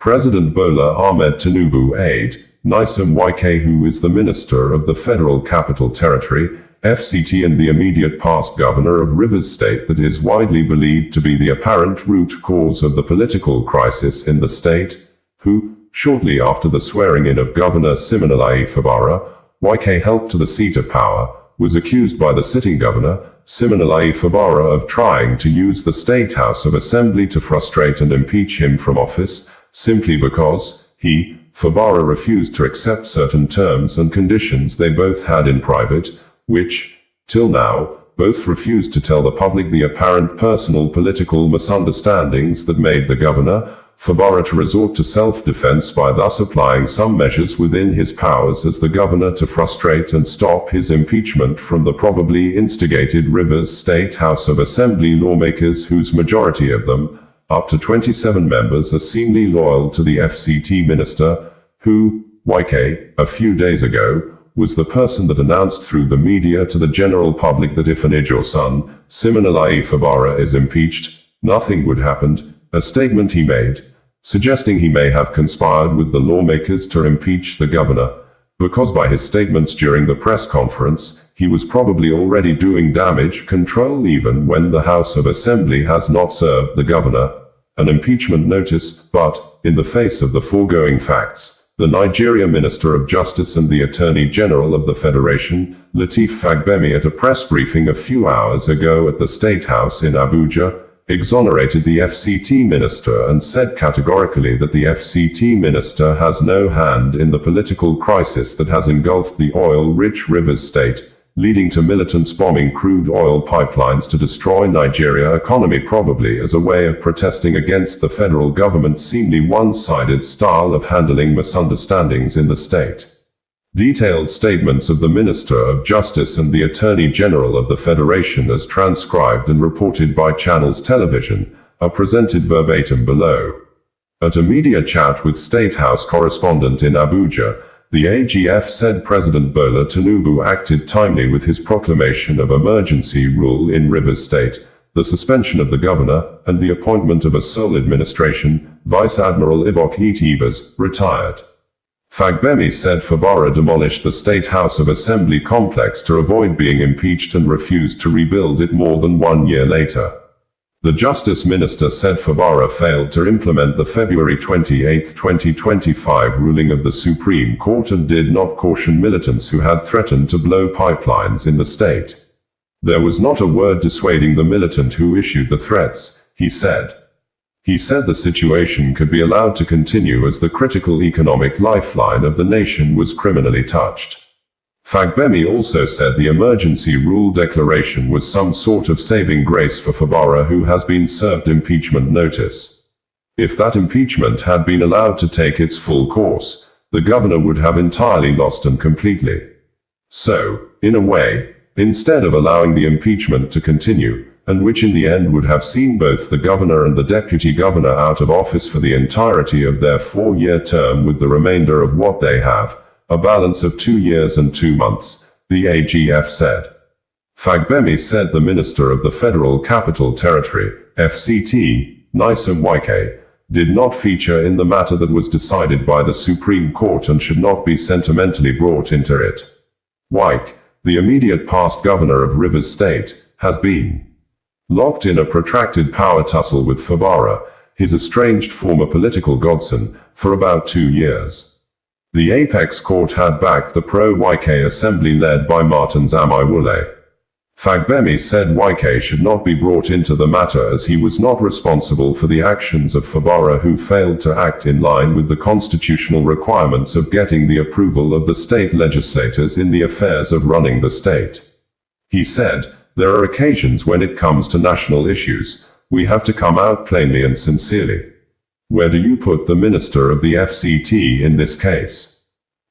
President Bola Ahmed Tinubu aide, Nyesom Wike, who is the Minister of the Federal Capital Territory, FCT, and the immediate past Governor of Rivers State, that is widely believed to be the apparent root cause of the political crisis in the state, who, shortly after the swearing-in of Governor Siminalayi Fubara, Wike helped to the seat of power, was accused by the sitting Governor, Siminalayi Fubara, of trying to use the State House of Assembly to frustrate and impeach him from office, simply because he, Fubara, refused to accept certain terms and conditions they both had in private, which, till now, both refused to tell the public. The apparent personal political misunderstandings that made the Governor, Fubara, to resort to self-defense by thus applying some measures within his powers as the Governor to frustrate and stop his impeachment from the probably instigated Rivers State House of Assembly lawmakers, whose majority of them, up to 27 members, are seemingly loyal to the FCT Minister, who, Wike, a few days ago, was the person that announced through the media to the general public that if an Ijaw son, Siminalayi Fubara, is impeached, nothing would happen, a statement he made, suggesting he may have conspired with the lawmakers to impeach the Governor, because by his statements during the press conference, he was probably already doing damage control even when the House of Assembly has not served the Governor an impeachment notice. But, in the face of the foregoing facts, the Nigeria Minister of Justice and the Attorney General of the Federation, Lateef Fagbemi, at a press briefing a few hours ago at the State House in Abuja, exonerated the FCT Minister and said categorically that the FCT Minister has no hand in the political crisis that has engulfed the oil-rich Rivers State, leading to militants bombing crude oil pipelines to destroy Nigeria's economy, probably as a way of protesting against the federal government's seemingly one-sided style of handling misunderstandings in the state. Detailed statements of the Minister of Justice and the Attorney General of the Federation, as transcribed and reported by Channels Television, are presented verbatim below. At a media chat with State House correspondent in Abuja, the AGF said President Bola Tinubu acted timely with his proclamation of emergency rule in Rivers State, the suspension of the Governor, and the appointment of a sole administration. Vice Admiral Ijaw, retired. Fagbemi said Fubara demolished the State House of Assembly complex to avoid being impeached and refused to rebuild it more than 1 year later. The Justice Minister said Fubara failed to implement the February 28, 2025 ruling of the Supreme Court and did not caution militants who had threatened to blow pipelines in the state. There was not a word dissuading the militant who issued the threats, he said. He said the situation could be allowed to continue as the critical economic lifeline of the nation was criminally touched. Fagbemi also said the emergency rule declaration was some sort of saving grace for Fubara, who has been served impeachment notice. If that impeachment had been allowed to take its full course, the Governor would have entirely lost and completely. So, in a way, instead of allowing the impeachment to continue, and which in the end would have seen both the Governor and the Deputy Governor out of office for the entirety of their 4-year term with the remainder of what they have, a balance of 2 years and 2 months, the AGF said. Fagbemi said the Minister of the Federal Capital Territory, FCT, Nyesom Wike, did not feature in the matter that was decided by the Supreme Court and should not be sentimentally brought into it. Wike, the immediate past Governor of Rivers State, has been locked in a protracted power tussle with Fubara, his estranged former political godson, for about 2 years. The apex court had backed the pro-Wike assembly led by Martins Amaewhule. Fagbemi said Wike should not be brought into the matter as he was not responsible for the actions of Fubara, who failed to act in line with the constitutional requirements of getting the approval of the state legislators in the affairs of running the state. He said, "There are occasions when it comes to national issues, we have to come out plainly and sincerely. Where do you put the Minister of the FCT in this case?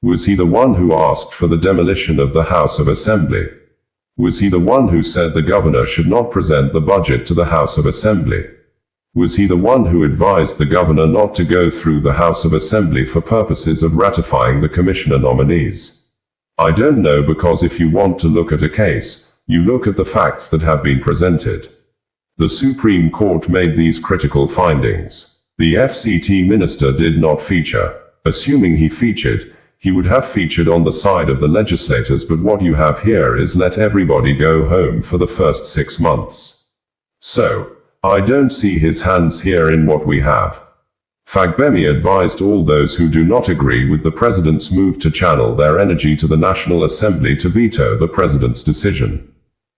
Was he the one who asked for the demolition of the House of Assembly? Was he the one who said the Governor should not present the budget to the House of Assembly? Was he the one who advised the Governor not to go through the House of Assembly for purposes of ratifying the Commissioner nominees? I don't know, because if you want to look at a case, you look at the facts that have been presented. The Supreme Court made these critical findings. The FCT Minister did not feature. Assuming he featured, he would have featured on the side of the legislators, but what you have here is let everybody go home for the first 6 months. So, I don't see his hands here in what we have. Fagbemi advised all those who do not agree with the president's move to channel their energy to the National Assembly to veto the president's decision.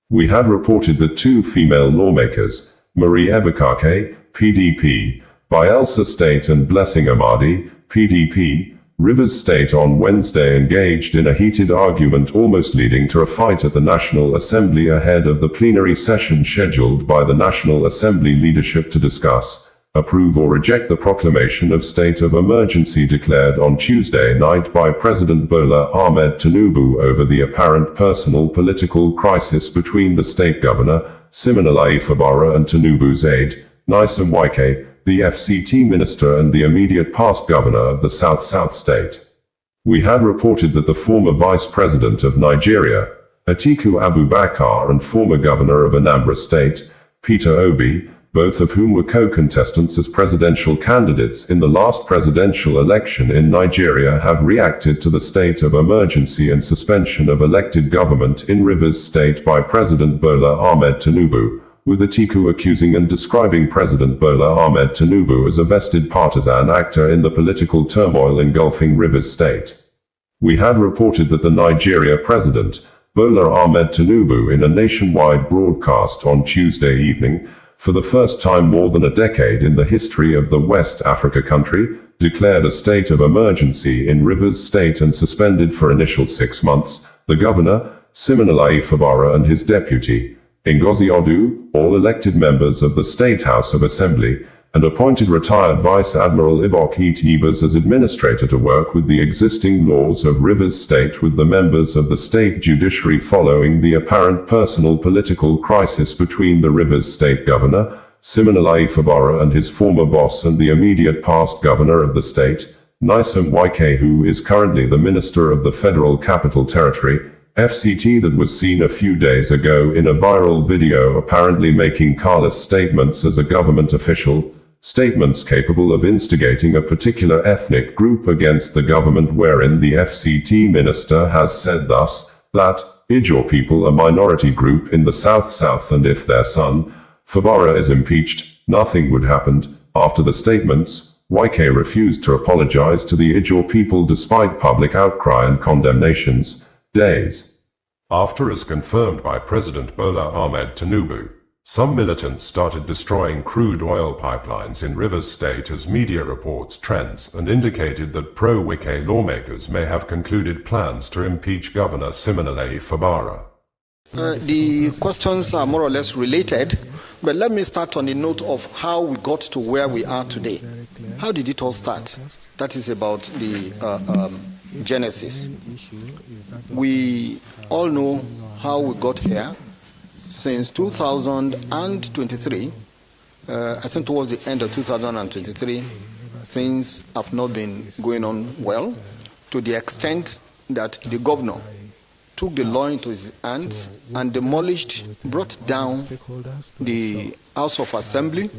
We had reported that 2 female lawmakers, Marie Ebukake, PDP, Bayelsa State and Blessing Amadi, PDP, Rivers State on Wednesday engaged in a heated argument almost leading to a fight at the National Assembly ahead of the plenary session scheduled by the National Assembly leadership to discuss, approve or reject the proclamation of state of emergency declared on Tuesday night by President Bola Ahmed Tinubu over the apparent personal political crisis between the state governor, Siminalayi Fubara, and Tinubu's aide, Nyesom Wike, the FCT Minister and the immediate past governor of the South state. We had reported that the former Vice President of Nigeria, Atiku Abubakar, and former Governor of Anambra State, Peter Obi, both of whom were co-contestants as presidential candidates in the last presidential election in Nigeria, have reacted to the state of emergency and suspension of elected government in Rivers State by President Bola Ahmed Tinubu, with Atiku accusing and describing President Bola Ahmed Tinubu as a vested partisan actor in the political turmoil engulfing Rivers State. We had reported that the Nigeria President, Bola Ahmed Tinubu, in a nationwide broadcast on Tuesday evening, for the first time more than a decade in the history of the West Africa country, declared a state of emergency in Rivers State and suspended for initial 6 months the governor, Siminalayi Fubara, and his deputy, Ngozi Odu, all elected members of the State House of Assembly, and appointed retired Vice Admiral Ibok Ibas as administrator to work with the existing laws of Rivers State with the members of the state judiciary following the apparent personal political crisis between the Rivers State governor, Siminalayi Fubara, and his former boss and the immediate past governor of the state, Nyesom Wike, who is currently the Minister of the Federal Capital Territory, FCT, that was seen a few days ago in a viral video apparently making careless statements as a government official, statements capable of instigating a particular ethnic group against the government, wherein the FCT minister has said thus, that Ijaw people, a minority group in the South, and if their son, Fubara, is impeached, nothing would happen. After the statements, Wike refused to apologize to the Ijaw people despite public outcry and condemnations. Days after, as confirmed by President Bola Ahmed Tinubu, some militants started destroying crude oil pipelines in Rivers State as media reports trends and indicated that pro-Wike lawmakers may have concluded plans to impeach Governor Siminalayi Fubara. The questions are more or less related, but let me start on the note of how we got to where we are today. How did it all start? That is about the genesis. We all know how we got here. Since 2023, I think towards the end of 2023, things have not been going on well, to the extent that the governor took the law into his hands and demolished, brought down the House of Assembly.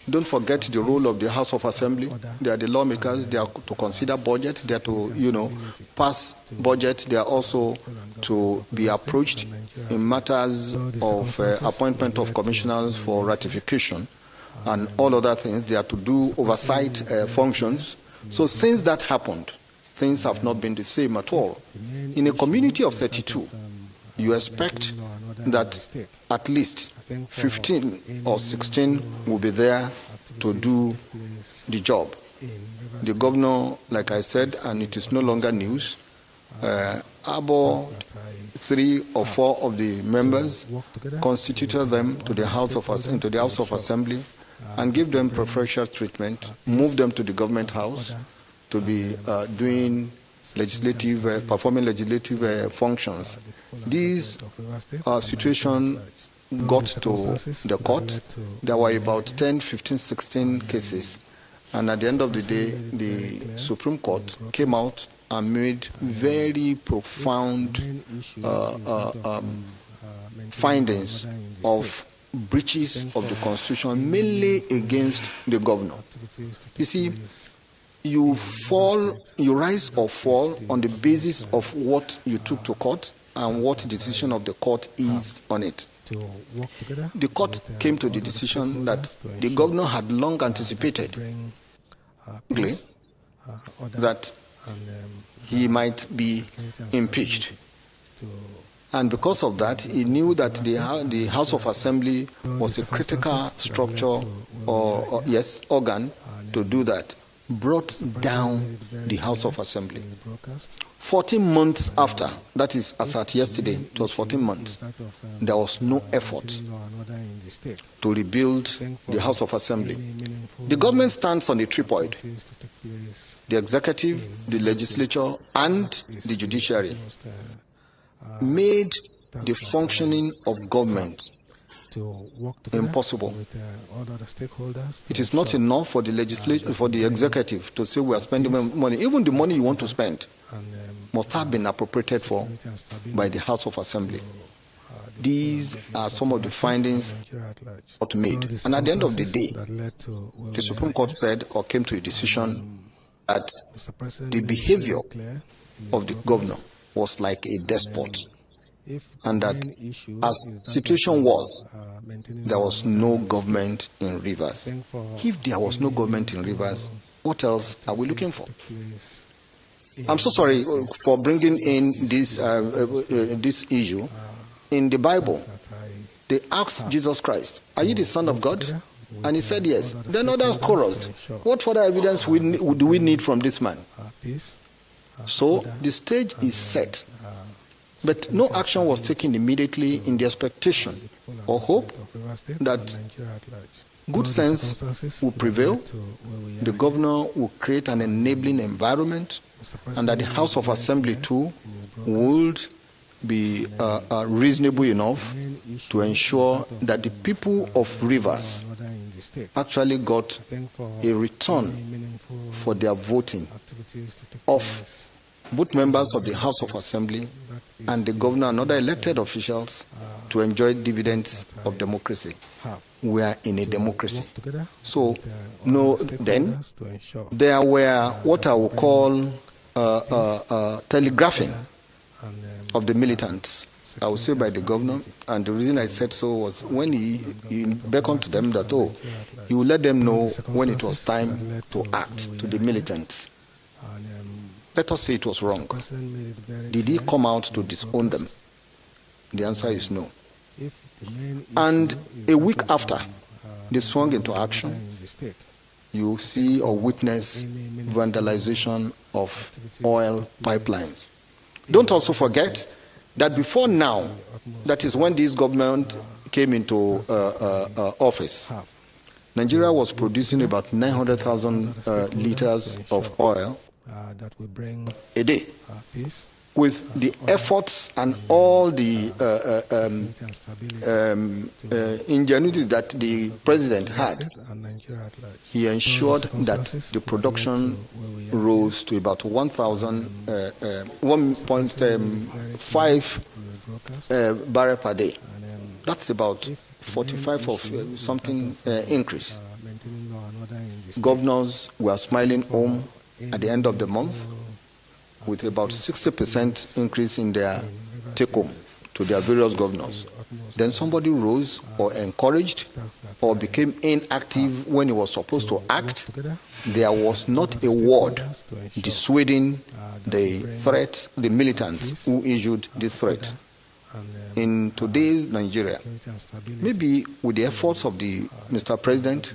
Don't forget the role of the House of Assembly. They are the lawmakers. They are to consider budget. They are to, pass budget. They are also to be approached in matters of appointment of commissioners for ratification and all other things. They are to do oversight functions. So since that happened, things have not been the same at all. In a community of 32, you expect that at least 15 or 16 will be there to do the job. The governor, like I said, and it is no longer news, about 3 or 4 of the members constituted them to the House of Assembly and gave them preferential treatment, moved them to the government house to be doing performing legislative functions. This situation got to the court. There were about 10, 15, 16 cases. And at the end of the day, the Supreme Court came out and made very profound findings of breaches of the constitution, mainly against the governor. You see, you rise or fall on the basis of what you took to court and what the decision of the court is on it. The court came to the decision that the governor had long anticipated that he might be impeached. And because of that, he knew that the House of Assembly was a critical structure or organ to do that. Brought down the House of Assembly. 14 months after, that is as at yesterday, it was 14 months, there was no effort to rebuild the House of Assembly. The government stands on a tripod: the executive, the legislature, and the judiciary. Made the functioning of government impossible. It is not enough for the legislature, for the executive to say we are spending money. Even the money you want to spend must have been appropriated for by the House of Assembly. These are some of the findings that made. And at the end of the day, the Supreme Court said or came to a decision that the behavior of the governor was like a despot, and that as situation was, there was no government in Rivers. If there was no government in Rivers, what else are we looking for? I'm so sorry for bringing in this issue. In the Bible, they asked Jesus Christ, "Are you the Son of God?" And he said yes. Then others chorused, "What further evidence do we need from this man?" So the stage is set, but no action was taken immediately in the expectation or hope that good sense will prevail, the governor will create an enabling environment, and that the House of Assembly too would be reasonable enough to ensure that the people of Rivers actually got a return for their voting of both members of the House of Assembly and the governor and other elected officials to enjoy dividends of democracy. We are in a democracy. So, then there were what I would call telegraphing of the militants, I would say by the governor, and the reason I said so was when he beckoned to them that, he would let them know when it was time to act, to the militants. Let us say it was wrong. Did he come out to disown them? The answer is no. And a week after they swung into action, you see or witness vandalization of oil pipelines. Don't also forget that before now, that is when this government came into office, Nigeria was producing about 900,000 liters of oil a day. With the efforts and all the ingenuity that the president had, he ensured that the production rose to about 1.5 barrel per day. That's about 45 of something increase. Governors were smiling home at the end of the month with about 60% increase in their take-home to their various governors. Then somebody rose or encouraged or became inactive when he was supposed to act. There was not a word dissuading the threat, the militants who issued this threat. In today's Nigeria, maybe with the efforts of the Mr. President,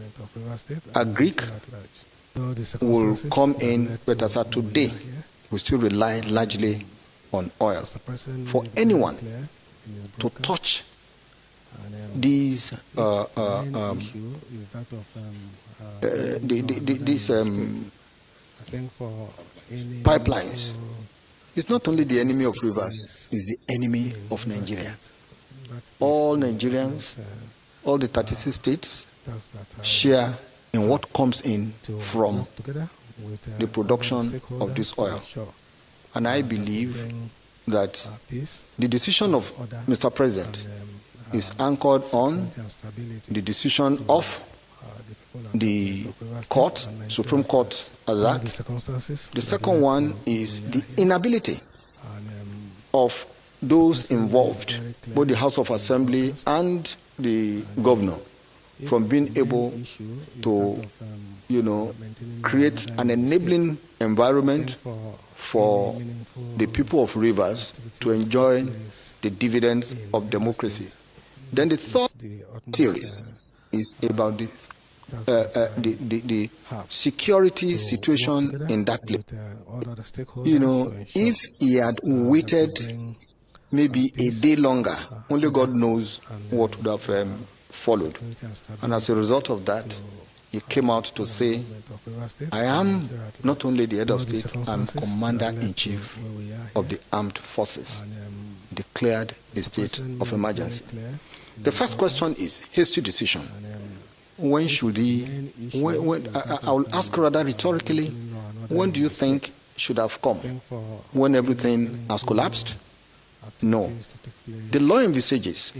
a Greek will come in, but as of today, we still rely largely on oil. For anyone to touch these pipelines, it's not only the enemy of Rivers, it's the enemy of Nigeria. All Nigerians, all the 36 states share in what comes in from the production of this oil. And I believe that the decision of Mr. President is anchored on the decision of the court, Supreme Court, as that. The second one is the inability of those involved, both the House of Assembly and the governor, from being able to, create an enabling environment for the people of Rivers to enjoy the dividends of democracy. Then the third series is about the security situation in that place. If he had waited maybe a day longer, only God knows what would have followed. And as a result of that, he came out to say, I am not only the head of state, I'm commander-in-chief of the armed forces, declared a state of emergency. The first question is hasty decision. When should he, I will ask rather rhetorically, when do you think should have come? When everything has collapsed? No. The law envisages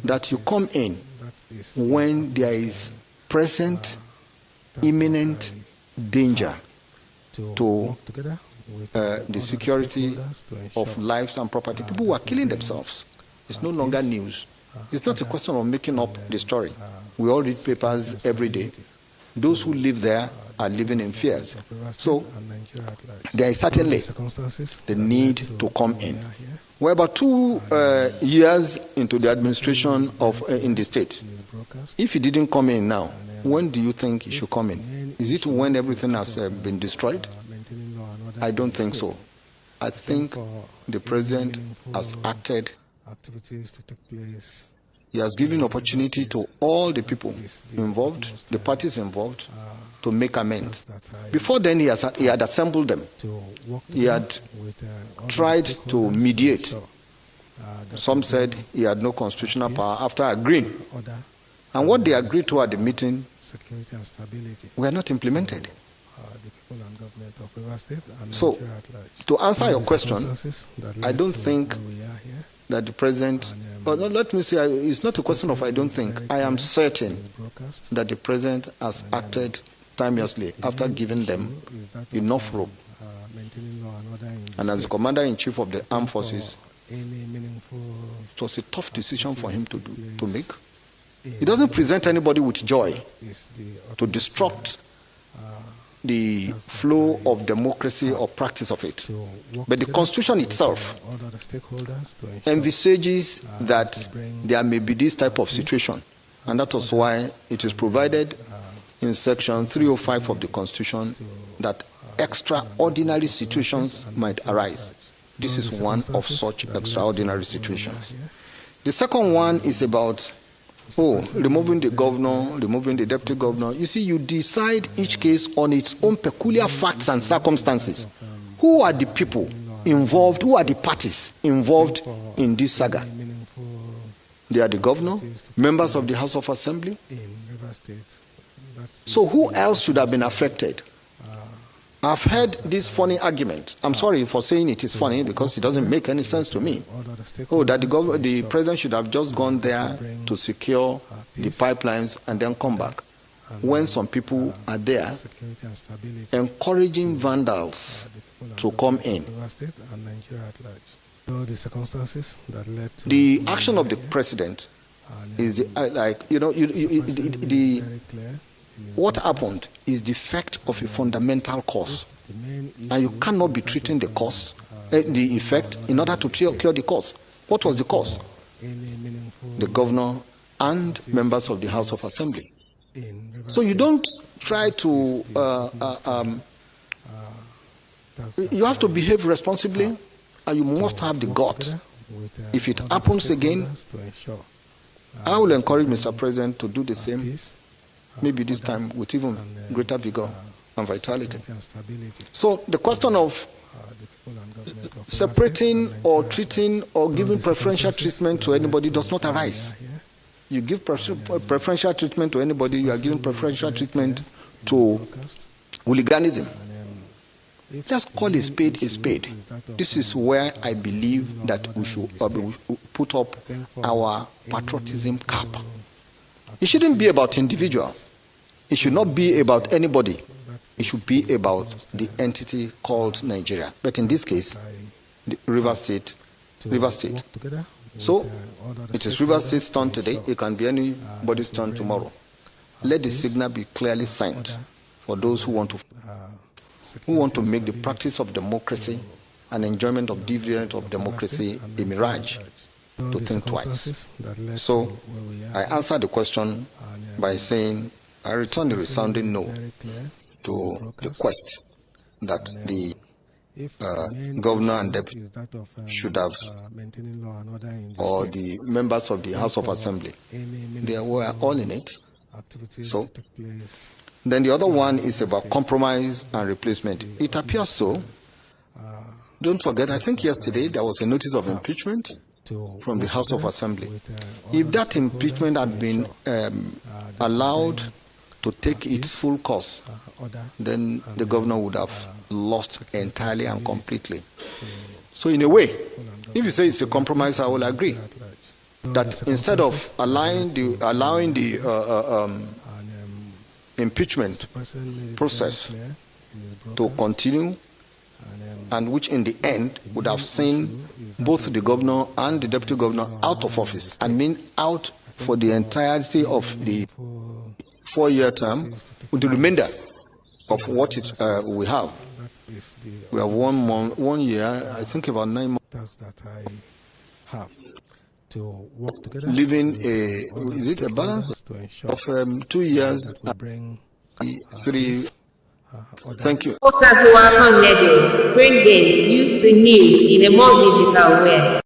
that you come in when there is present imminent danger to the security of lives and property. People who are killing themselves. It's no longer news. It's not a question of making up the story. We all read papers every day. Those who live there are living in fears. So there is certainly the need to come in. We're about 2 years into the administration of in the state. If he didn't come in now, when do you think he should come in? Is it when everything has been destroyed? I don't think so. I think the president has acted. He has given opportunity to all the people involved, the parties involved, to make amends. Before then, he had assembled them. He had tried to mediate. Some said he had no constitutional power after agreeing. And what they agreed to at the meeting were not implemented. So, to answer your question, I don't think that the president, let me say, it's not a question of I don't think. I am certain that the president has acted timeously after giving them enough rope. And as the commander-in-chief of the armed forces, it was a tough decision for him to make. It doesn't present anybody with joy to disrupt the flow of democracy or practice of it. But the Constitution itself envisages that there may be this type of situation. And that was why it is provided in Section 305 of the Constitution that extraordinary situations might arise. This is one of such extraordinary situations. The second one is about removing the governor, removing the deputy governor. You see, you decide each case on its own peculiar facts and circumstances. Who are the people involved? Who are the parties involved in this saga? They are the governor, members of the House of Assembly. So who else should have been affected? I've heard this funny argument. I'm sorry for saying it is funny because it doesn't make any sense to me. That the president should have just gone there to secure the pipelines and then come back. When some people are there encouraging vandals to come in. The action of the president is what happened is the effect of a fundamental cause, and you cannot be treating the cause, the effect, in order to cure the cause. What was the cause? The governor and members of the House of Assembly. So you don't try to. You have to behave responsibly, and you must have the guts. If it happens again, I will encourage Mr. President to do the same. Maybe this time with even greater vigor and vitality. So the question of separating or treating or giving preferential treatment to anybody does not arise. You give preferential treatment to anybody, you are giving preferential treatment to hooliganism. Let's call a spade a spade. This is where I believe that we should put up our patriotism cap. It shouldn't be about individual. It should not be about anybody. It should be about the entity called Nigeria. But in this case, the River State. So, it is River State's turn today. It can be anybody's turn tomorrow. Let the signal be clearly sent for those who want to make the practice of democracy and enjoyment of dividend of democracy a mirage, to think twice. So, I answered the question by saying I return the resounding no to the quest that the governor and deputy should have, or the members of the House of Assembly. They were all in it. So, then the other one is about compromise and replacement. It appears so. Don't forget, I think yesterday there was a notice of impeachment from the House of Assembly. If that impeachment had been allowed to take its full course, then the governor would have lost entirely and completely. So in a way, if you say it's a compromise, I will agree that instead of allowing the impeachment process to continue, and which in the end would have seen both the governor and the deputy governor out of office, and mean out for the entirety of the 4-year term, with the remainder of what we have. We have 1 year, I think about 9 months that I have to work together, leaving is it a balance of 2 years, 3. Thank you. Bringing you the news in a more digital way.